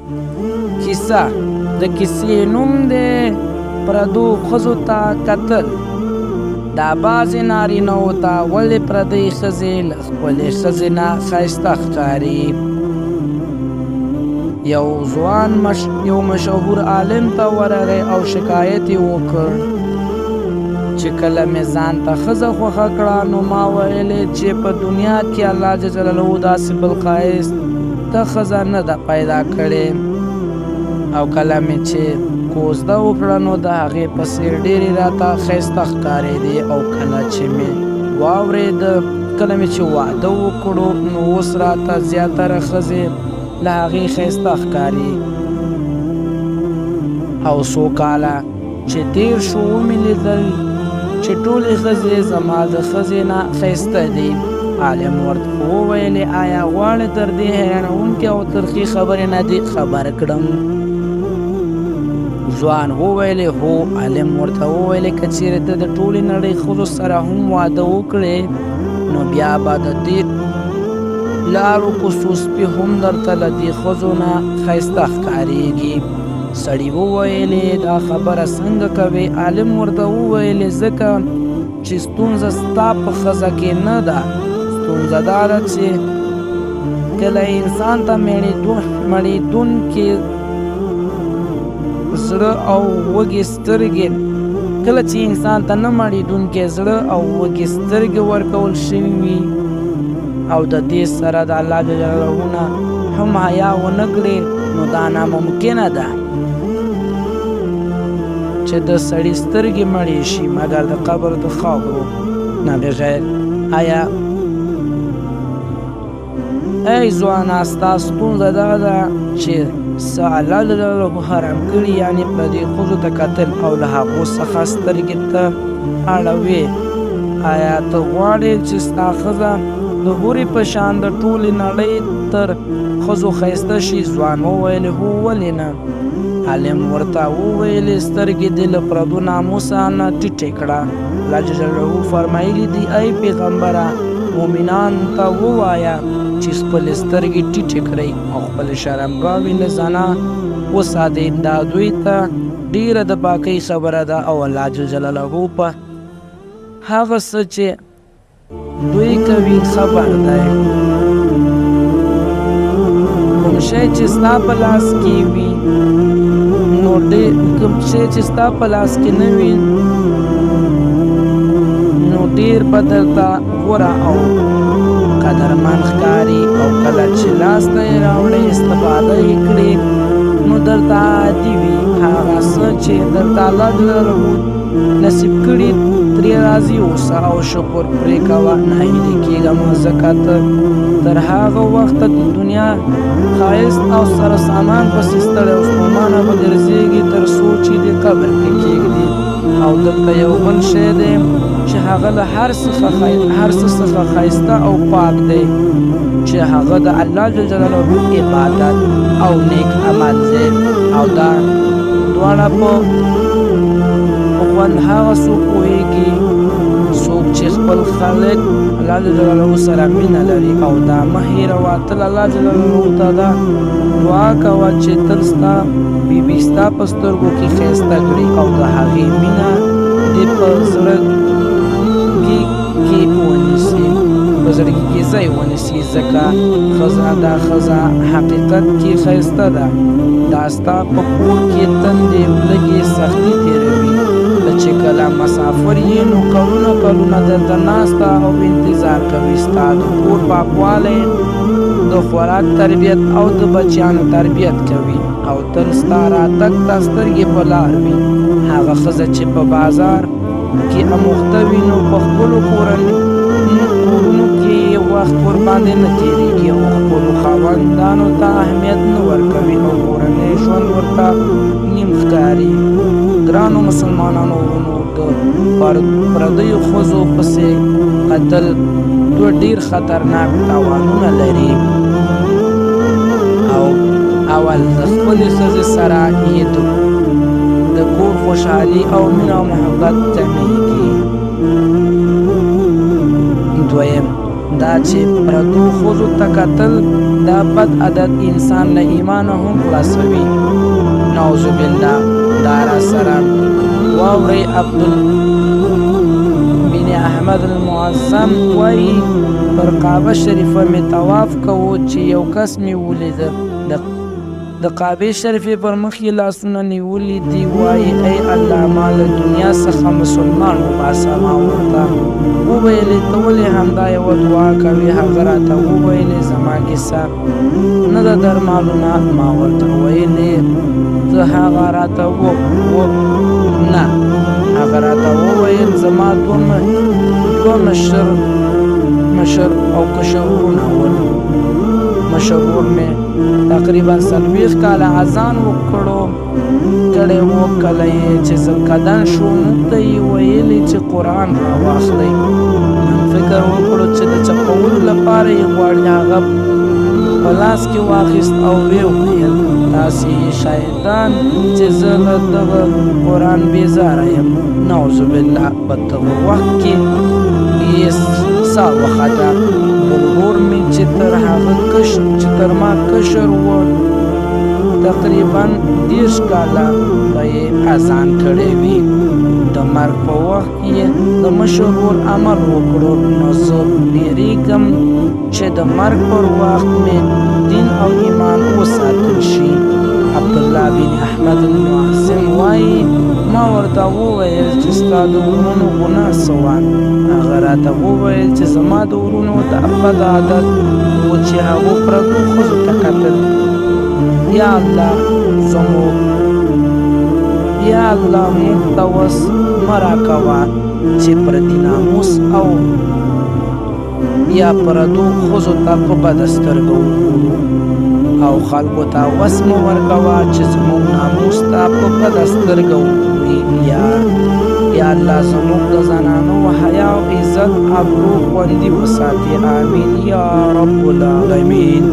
کیسه د کیسې نوم دی پردو ښځو ته کتل. دا بعضې نارینهو ته ولې پردۍ ښځې له خپلې ښځې نه ښایسته ښکاري. یو ځوان یو مشهور عالم ته ورغی او شکایت یې وکړ چې کله مې ځان ته ښځه خوښه کړه نو ما ویلې چې په دنیا کې الله جل جلاله داسې بل ښایسته ښځه نه ده پیدا کړې، او کله مې چې کوزده وکړه نو د هغې په څېر ډېرې راته ښایسته ښکارېدې، او کله چې مې واورېده کله مې چې واده وکړو نو اوس راته زیاتره ښځې له هغې ښایسته ښکاري. او څو کاله چې تېر شو ومې لیدل چې ټولې ښځې زما د ښځې نه ښایسته دي. عالم ورته وویلې آیا غواړې تر دې حیرانوونکې او ترخې خبرې نه دې خبر کړم؟ ځوان وویلې هو. عالم ورته وویلې که چېرې ته د ټولې نړۍ ښځو سره هم واده وکړې نو بیا به د دې لارو کوڅو سپي هم درته له دې ښځو نه ښایسته ښکارېږي. سړي وویلې دا خبره څنګه کوې؟ عالم ورته وویلې ځکه چې ستونزه ستا په ښځه کې نه ده، ستونزه دا ده چې کله انسان ته مړېدونکې زړه او وږې سترګې کله چې انسان ته نه مړېدونکې زړه او وږې سترګې ورکول شوي وي او د دې سره د الله جل جلاله نه هم حیا ونه کړې نو دا ناممکنه ده چې د سړي سترګې مړې شي مګر د قبر د خاورو نه بغیر. آیا ای ځوانه ستا ستونزه دا ده چې څه الله جل جلاله حرام کړي، یعنې پردې ښځو ته کتل او له هغو څخه سترګې ته اړوې. آیا ته غواړې چې ستا ښځه د هورې په شان د ټولې نړۍ تر ښځو ښایسته شي؟ ځوان وویلې هو ولې نه؟ عالم ورته وویلې سترګې دې له پردو ناموسه نه ټیټې کړه. الله جل جلاله فرمایلي دي ای پیغمبره مؤمنانو ته ووایه چې خپلې سترګې ټیټې کړئ او خپلې شرمګاوې له ځانه وساتئ. دا دوی ته ډیره د پاکۍ خبره ده او الله جل جلاله په هغه څه چې دوی کوي خبر دی. کوم شی چې ستا په لاس کې وي نو کوم شی چې ستا په لاس کې نه وي نو ډېر به درته غوره او قدرمن ښکاري، او کله چې لاس ته یې راوړې استفاده یې کړې نو درته عادي وي. هغه څه چې درته الله جل جلاله نصیب کړي ترې راضي اوسه او شکر پرې کوه، ناهیلې کېږه مه ځکه ته تر هغه وخته د دنیا ښایست او سره سامان پسې ستړی او ستومانه به ګرځېږي تر څو چې دې قبر کې کېږدي. او دلته یو بل شی دی چې هغه له هر څه څخه ښایسته او پاک دی چې هغه د الله جل جلاله عبادت او نیک عمل دی، او دا دواړه په خوند هغه څوک پوهېږي څوک چې خپل خالق الله جل جلاله سره مینه لري. او دا مه هېروه تل الله جل جلاله ته دا دعا کوه چې تل ستا بیبي ستا په سترګو کې ښایسته کړي او د هغې مینه دې په زړګي کې ونیسي، په زړګي کې ځای ونیسي، ځکه دا ښځه حقیقت کې ښایسته ده. دا ستا په کور کې تندې لږې سختي تېروي، چې کله مسافر یې نو کلونه دلته ناسته او انتظار کوي. ستا د کور پاکوالی د خوراک تربیت او د بچیانو تربیت کوي او تل ستا راتګ ته سترګې په لار وي. هغه ښځه چې په بازار کې اموخته وي نو په خپلو کورونو کې وخت ورباندې نه تېرېږي او خپلو خاوندانو ته اهمیت نه ورکوي او کورنی ژوند ورته نیم ښکاري. ګرانو مسلمانانو ورونو، د پردیو ښځو پسې قتل دوه ډېر خطرناک تاوانونه لري. او اول د خپلې ښځې سره یې د کور خوشحالي او مینه او محبت کمیږي. دویم دا چې پردو ښځو ته کتل دا بد عادت انسان له ایمانه هم خلاصوي. نعوذ بالله. دا راسره واورئ عبد بن احمد المعظم وایي پر کعبه شریفه مې طواف کوو چې یو کس مې ولیده د کعبې شریفې پر مخ یې لاسونه نیولي دي. وایي ای الله ما له دنیا څخه مسلمان وباسه. ما ورته وویلې ته ولې همدا یوه دعا کوې؟ هغه راته وویلې زما کیسه نه ده درمالونه. ما ورته ویلې ته هغه راته نه. هغه راته وویل زما دوه مشر او کشر ورونه ول. مشر ورور مې تقریبا 40 کاله اذان کړی و. کله یې چې ذوالقدن شو موږ ته یې ویلې چې قرآن راواخلئ. من فکر وکړو چې د چپولو لپاره یې غواړي. هغه په لاس کې واخیست او ویې ویل تاسې شاهدان چې زه له دغه قرآن بیزاره یم. نعوذ بالله. په دغه وخت کې یې ساه وخته. ورور مې چې تر ما کشر و تقریبا 30 کاله به یې اذان کړی وي. د مرګ په وخت کې د مشر ورور عمل وکړو. نو زه بیریږم چې د مرګ پر وخت مې دین او ایمان وساتل شي. عبدالله بن احمد المعظم وایي ما ورته وویل چې ستا د ورونو ګناه څه وه؟ هغه راته وویل چې زما د ورونو دا بد عادت و چې هغو پردو ښځو ته کتل. یا الله موږ ته وس مه راکوه چې پردي ناموس او یا پردو ښځو ته په بده سترګه وګورو او خلکو ته وس مه ورکوه چې زموږ ناموس ته په بده سترګه وګوري. یا الله زموږ د زنانو حیا او عزت ابرو خوندي وساتي. آمین یا رب العالمین.